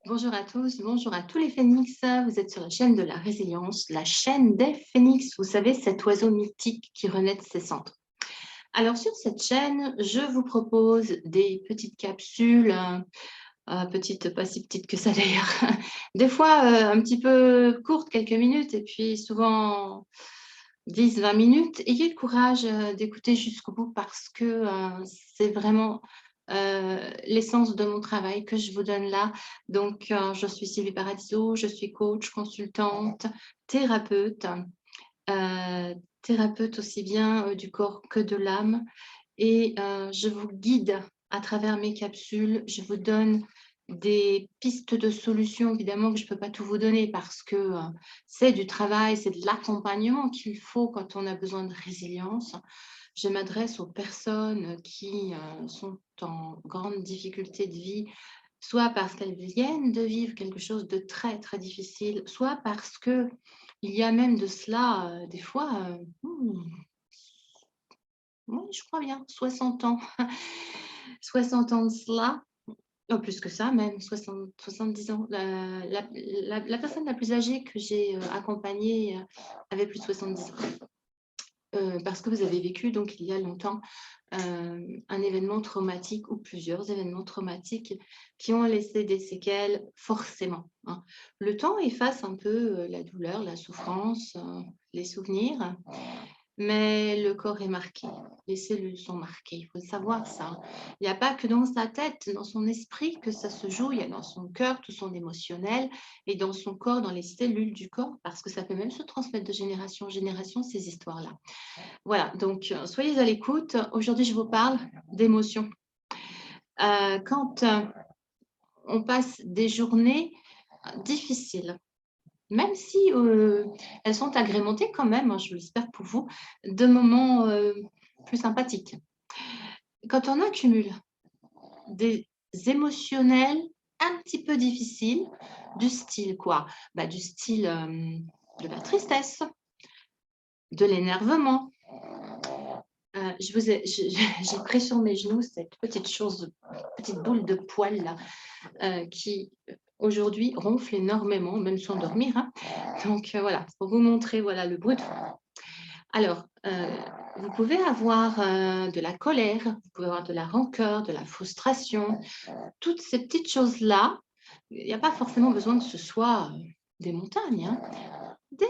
Bonjour à tous, bonjour à tous les phénix. Vous êtes sur la chaîne de la résilience, la chaîne des phénix. Vous savez, cet oiseau mythique qui renaît de ses cendres. Alors, sur cette chaîne, je vous propose des petites capsules, petites, pas si petites que ça d'ailleurs, des fois un petit peu courtes, quelques minutes, et puis souvent 10-20 minutes. Ayez le courage d'écouter jusqu'au bout parce que c'est vraiment l'essence de mon travail que je vous donne là. Donc, je suis Sylvie Paradiso, je suis coach, consultante, thérapeute, euh, thérapeute aussi bien du corps que de l'âme. Et je vous guide à travers mes capsules. Je vous donne des pistes de solutions, évidemment que je ne peux pas tout vous donner parce que c'est du travail, c'est de l'accompagnement qu'il faut quand on a besoin de résilience. Je m'adresse aux personnes qui sont en grande difficulté de vie, soit parce qu'elles viennent de vivre quelque chose de très, très difficile, soit parce que il y a même de cela, des fois, oui, je crois bien, 60 ans. 60 ans de cela, non, plus que ça même, 70 ans. La personne la plus âgée que j'ai accompagnée avait plus de 70 ans. Parce que vous avez vécu, donc il y a longtemps, un événement traumatique ou plusieurs événements traumatiques qui ont laissé des séquelles, forcément, hein. Le temps efface un peu la douleur, la souffrance, les souvenirs, mais le corps est marqué, les cellules sont marquées, il faut savoir ça. Il n'y a pas que dans sa tête, dans son esprit que ça se joue, il y a dans son cœur tout son émotionnel et dans son corps, dans les cellules du corps, parce que ça peut même se transmettre de génération en génération, ces histoires-là. Voilà, donc soyez à l'écoute. Aujourd'hui, je vous parle d'émotions. Quand on passe des journées difficiles, même si elles sont agrémentées quand même, hein, je l'espère pour vous, de moments plus sympathiques. Quand on accumule des émotionnels un petit peu difficiles, du style quoi? Du style de la tristesse, de l'énervement. J'ai pris sur mes genoux cette petite chose, petite boule de poil là, qui aujourd'hui ronfle énormément, même sans dormir, hein. Donc voilà, pour vous montrer voilà, le bruit de fond. Alors, vous pouvez avoir de la colère, vous pouvez avoir de la rancœur, de la frustration, toutes ces petites choses-là. Il n'y a pas forcément besoin que ce soit des montagnes, hein. Des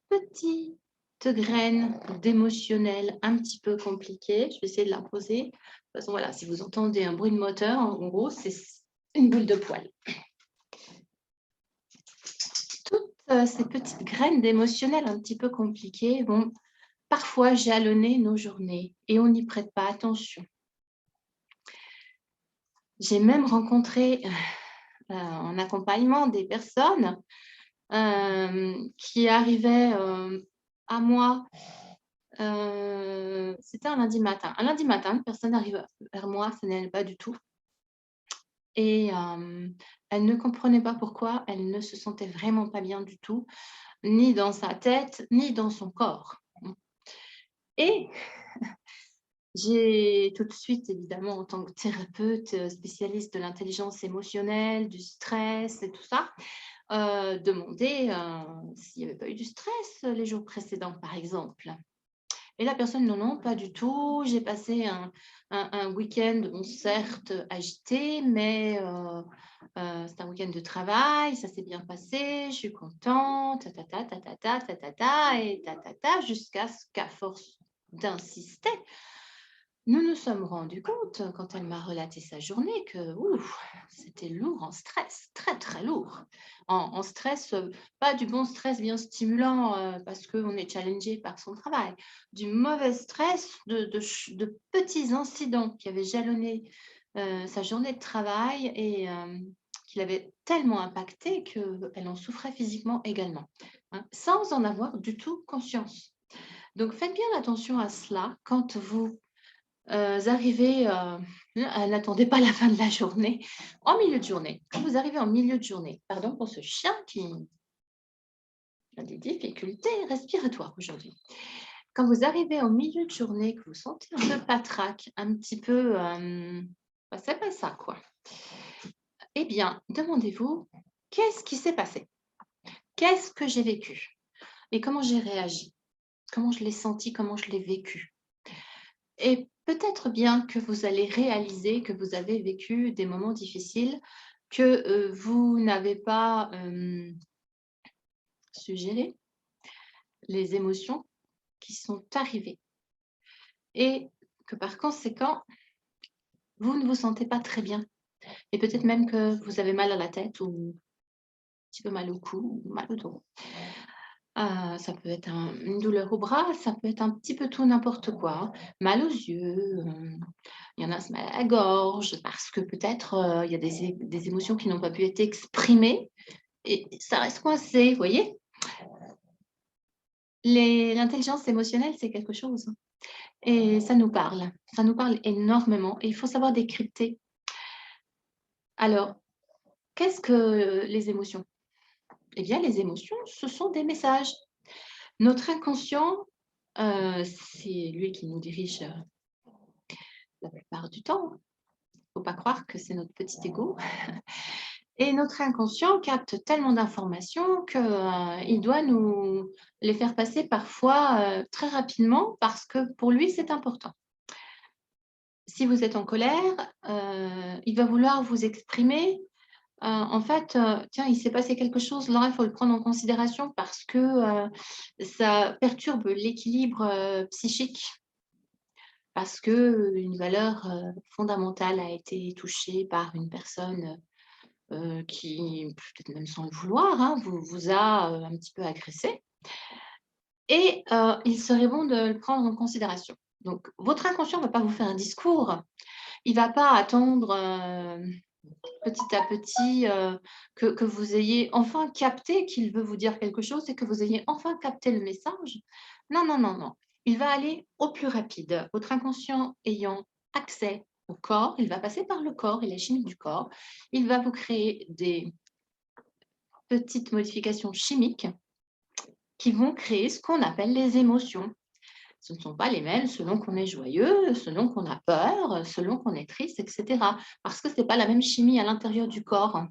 petites graines d'émotionnel un petit peu compliquées. Je vais essayer de l'imposer. De toute façon, voilà, si vous entendez un bruit de moteur, en gros, c'est une boule de poil. Toutes ces petites graines d'émotionnel un petit peu compliquées vont parfois jalonner nos journées et on n'y prête pas attention. J'ai même rencontré en accompagnement des personnes qui arrivaient à moi. C'était un lundi matin. Un lundi matin, une personne arrive vers moi, ça n'allait pas du tout. Et elle ne comprenait pas pourquoi, elle ne se sentait vraiment pas bien du tout, ni dans sa tête, ni dans son corps. Et j'ai tout de suite, évidemment, en tant que thérapeute, spécialiste de l'intelligence émotionnelle, du stress et tout ça, demandé s'il n'y avait pas eu du stress les jours précédents, par exemple. Et la personne, non, non, pas du tout. J'ai passé un week-end, bon, certes agité, mais c'est un week-end de travail, ça s'est bien passé, je suis contente, ta ta ta ta ta ta ta ta ta, et ta ta ta, jusqu'à ce qu'à force d'insister, nous nous sommes rendus compte, quand elle m'a relaté sa journée, que ouf, c'était lourd en stress, très, très lourd. En stress, pas du bon stress bien stimulant, parce qu'on est challengé par son travail. Du mauvais stress de petits incidents qui avaient jalonné, sa journée de travail et qui l'avaient tellement impactée qu'elle en souffrait physiquement également, hein, sans en avoir du tout conscience. Donc faites bien attention à cela quand vous arrivez, n'attendez pas la fin de la journée, en milieu de journée. Quand vous arrivez en milieu de journée, pardon pour ce chien qui a des difficultés respiratoires aujourd'hui. Quand vous arrivez en milieu de journée, que vous sentez un peu patraque, un petit peu, c'est pas ça quoi. Eh bien, demandez-vous, qu'est-ce qui s'est passé? Qu'est-ce que j'ai vécu? Et comment j'ai réagi? Comment je l'ai senti? Comment je l'ai vécu? Et peut-être bien que vous allez réaliser que vous avez vécu des moments difficiles que, vous n'avez pas, suggérés, les émotions qui sont arrivées et que par conséquent, vous ne vous sentez pas très bien et peut-être même que vous avez mal à la tête ou un petit peu mal au cou ou mal au dos. Ça peut être une douleur au bras, ça peut être un petit peu tout n'importe quoi, hein. Mal aux yeux, il y en a, c'est mal à la gorge parce que peut-être, il y a des émotions qui n'ont pas pu être exprimées et ça reste coincé, vous voyez? L'intelligence émotionnelle, c'est quelque chose, hein, et ça nous parle énormément et il faut savoir décrypter. Alors, qu'est-ce que les émotions? Eh bien, les émotions, ce sont des messages. Notre inconscient, c'est lui qui nous dirige, la plupart du temps. Faut pas croire que c'est notre petit ego et notre inconscient capte tellement d'informations que, il doit nous les faire passer parfois, très rapidement parce que pour lui, c'est important. Si vous êtes en colère, il va vouloir vous exprimer, en fait, «Tiens, il s'est passé quelque chose, là, il faut le prendre en considération parce que, ça perturbe l'équilibre, psychique, parce qu'une valeur, fondamentale a été touchée par une personne, qui, peut-être même sans le vouloir, hein, vous a, un petit peu agressé et il serait bon de le prendre en considération. Donc votre inconscient ne va pas vous faire un discours, il ne va pas attendre, petit à petit, que vous ayez enfin capté qu'il veut vous dire quelque chose et que vous ayez enfin capté le message. Non, non, non, non. Il va aller au plus rapide. Votre inconscient ayant accès au corps, il va passer par le corps et la chimie du corps. Il va vous créer des petites modifications chimiques qui vont créer ce qu'on appelle les émotions. Ce ne sont pas les mêmes selon qu'on est joyeux, selon qu'on a peur, selon qu'on est triste, etc. Parce que ce n'est pas la même chimie à l'intérieur du corps.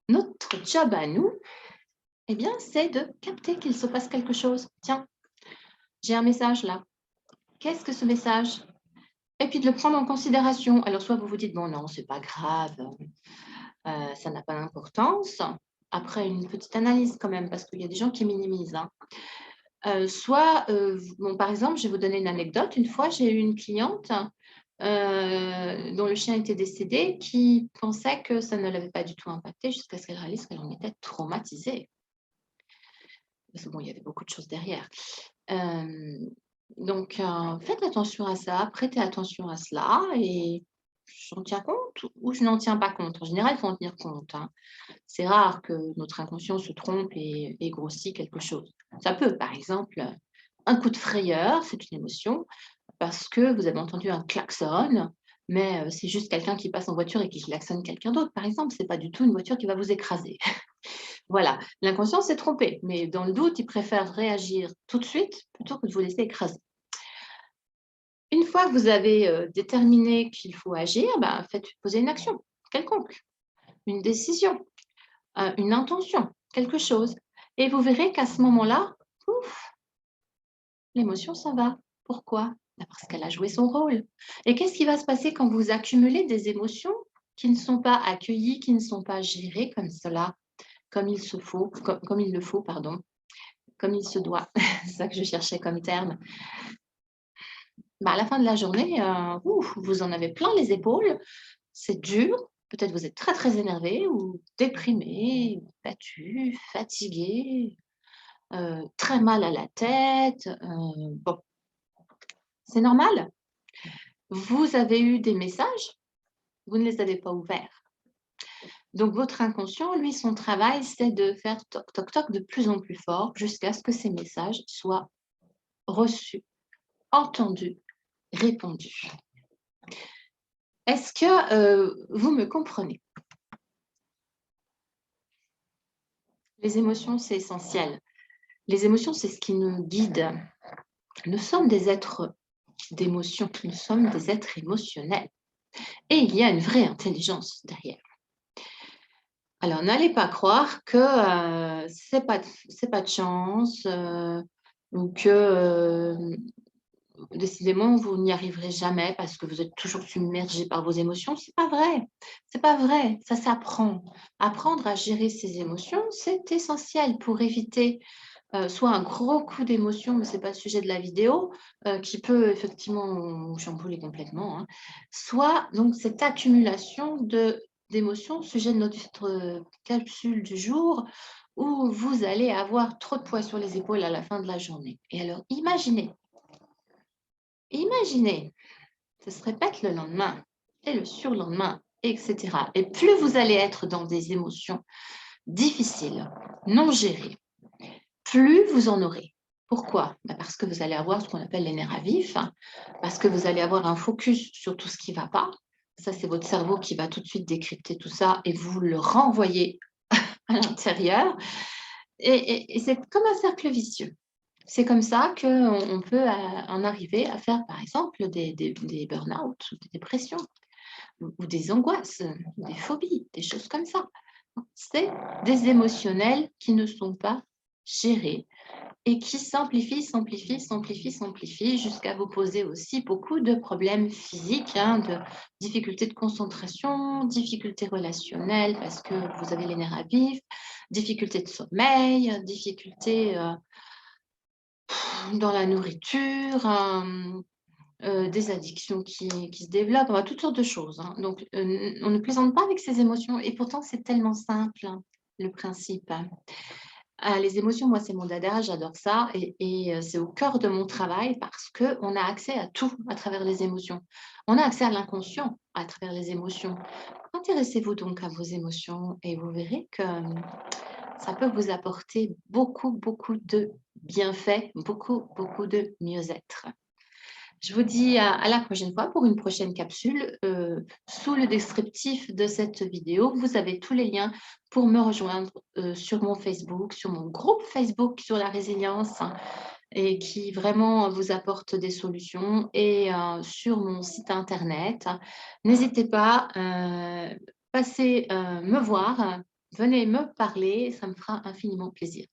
Notre job à nous, eh bien, c'est de capter qu'il se passe quelque chose. Tiens, j'ai un message là. Qu'est-ce que ce message? Et puis de le prendre en considération. Alors, soit vous vous dites, bon, non, c'est pas grave, ça n'a pas d'importance. Après une petite analyse quand même, parce qu'il y a des gens qui minimisent, hein. Soit, bon, par exemple, je vais vous donner une anecdote. Une fois, j'ai eu une cliente dont le chien était décédé, qui pensait que ça ne l'avait pas du tout impacté jusqu'à ce qu'elle réalise qu'elle en était traumatisée. Parce que bon, il y avait beaucoup de choses derrière. Hem, donc faites attention à ça, prêtez attention à cela et j'en tiens compte ou je n'en tiens pas compte. En général, il faut en tenir compte, hein. C'est rare que notre inconscient se trompe et grossit quelque chose. Ça peut, par exemple, un coup de frayeur, c'est une émotion, parce que vous avez entendu un klaxon, mais c'est juste quelqu'un qui passe en voiture et qui klaxonne quelqu'un d'autre, par exemple. C'est pas du tout une voiture qui va vous écraser. Voilà, l'inconscient s'est trompé, mais dans le doute, il préfère réagir tout de suite plutôt que de vous laisser écraser. Une fois que vous avez, déterminé qu'il faut agir, bah, faites poser une action quelconque, une décision, une intention, quelque chose et vous verrez qu'à ce moment-là, pouf, l'émotion s'en va. Pourquoi? Bah, parce qu'elle a joué son rôle et qu'est-ce qui va se passer quand vous accumulez des émotions qui ne sont pas accueillies, qui ne sont pas gérées comme cela, comme il se faut, comme il le faut, pardon? Comme il se doit, c'est ça que je cherchais comme terme. Bah, à la fin de la journée, ouf, vous en avez plein les épaules, c'est dur, peut-être vous êtes très, très énervé ou déprimé, battu, fatigué, très mal à la tête, bon, c'est normal. Vous avez eu des messages, vous ne les avez pas ouverts. Donc votre inconscient, lui, son travail, c'est de faire toc, toc, toc de plus en plus fort jusqu'à ce que ces messages soient reçus, entendus, répondus. Est-ce que, vous me comprenez? Les émotions, c'est essentiel. Les émotions, c'est ce qui nous guide. Nous sommes des êtres d'émotion, nous sommes des êtres émotionnels. Et il y a une vraie intelligence derrière. Alors, n'allez pas croire que, c'est pas de chance, ou que, décidément, vous n'y arriverez jamais parce que vous êtes toujours submergé par vos émotions. C'est pas vrai, c'est pas vrai, ça s'apprend. Apprendre à gérer ses émotions, c'est essentiel pour éviter, soit un gros coup d'émotion, mais c'est pas le sujet de la vidéo, qui peut effectivement vous chambouler complètement, hein. Soit donc cette accumulation d'émotions, sujet de notre, capsule du jour, où vous allez avoir trop de poids sur les épaules à la fin de la journée. Et alors imaginez, ça se répète le lendemain et le surlendemain, et cetera. Et plus vous allez être dans des émotions difficiles, non gérées, plus vous en aurez. Pourquoi? Bah, parce que vous allez avoir ce qu'on appelle les nerfs à vif, hein, parce que vous allez avoir un focus sur tout ce qui ne va pas. Ça, c'est votre cerveau qui va tout de suite décrypter tout ça et vous le renvoyer à l'intérieur. Et c'est comme un cercle vicieux. C'est comme ça qu'on peut en arriver à faire, par exemple, des burn-out ou des dépressions ou des angoisses, des phobies, des choses comme ça. C'est des émotionnels qui ne sont pas gérés et qui s'amplifient, s'amplifient, s'amplifient, s'amplifient jusqu'à vous poser aussi beaucoup de problèmes physiques, hein, de difficultés de concentration, difficultés relationnelles parce que vous avez les nerfs à vif, difficultés de sommeil, difficultés dans la nourriture, des addictions qui se développent, enfin, toutes sortes de choses, hein. Donc, on ne plaisante pas avec ses émotions et pourtant c'est tellement simple, hein, le principe, hein. Ah, les émotions, moi, c'est mon dada, j'adore ça et c'est au cœur de mon travail parce qu'on a accès à tout à travers les émotions. On a accès à l'inconscient à travers les émotions. Intéressez-vous donc à vos émotions et vous verrez que, ça peut vous apporter beaucoup, beaucoup de bienfaits, beaucoup, beaucoup de mieux-être. Je vous dis à la prochaine fois pour une prochaine capsule. Sous le descriptif de cette vidéo, vous avez tous les liens pour me rejoindre sur mon Facebook, sur mon groupe Facebook sur la résilience, hein, et qui vraiment vous apporte des solutions et sur mon site internet. N'hésitez pas, passez me voir, venez me parler, ça me fera infiniment plaisir.